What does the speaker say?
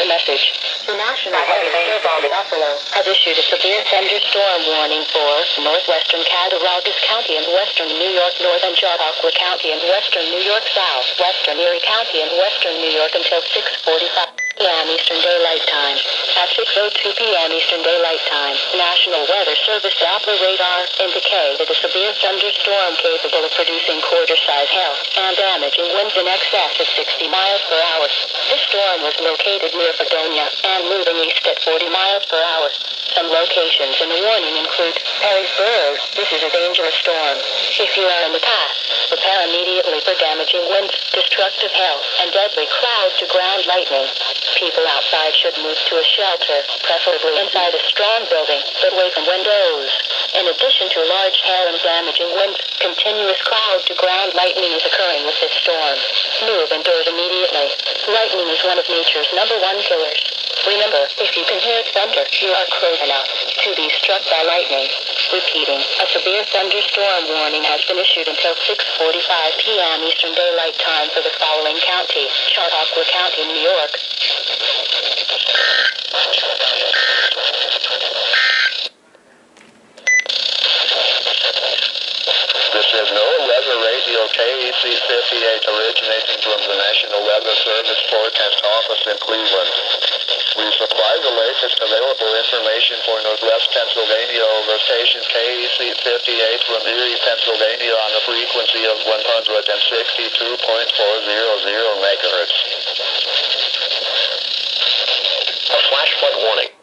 message. The National Weather Service Buffalo has issued a severe thunderstorm warning for northwestern Cattaraugus County and western New York North and Chautauqua County and western New York South, western Erie County and western New York until 6:45 p.m. Eastern Daylight Time. At 6:02 p.m. Eastern Daylight Time, National Weather Service Doppler radar indicated a severe thunderstorm capable of producing quarter-size hail and damaging winds in excess of 60 miles per hour. This storm was located near Fredonia and moving east at 40 miles per hour. Some locations in the warning include Perrysburg. This is a dangerous storm. If you are in the path, prepare immediately for damaging winds, destructive hail, and deadly cloud-to-ground lightning. People outside should move to a shelter, preferably inside a strong building, but away from windows. In addition to large hail and damaging winds, continuous cloud-to-ground lightning is occurring with this storm. Move indoors immediately. Lightning is one of nature's #1 killers. Remember, if you can hear thunder, you are close enough to be struck by lightning. Repeating, a severe thunderstorm warning has been issued until 6:45 p.m. Eastern Daylight Time for the following county: Chautauqua County, New York. This is NOAA Weather Radio KEC 58 originating from the National Weather Service Forecast Office in Cleveland. We supply the latest available information for Northwest Pennsylvania over station KEC 58 from Erie, Pennsylvania on a frequency of 162.400 megahertz. A flash flood warning.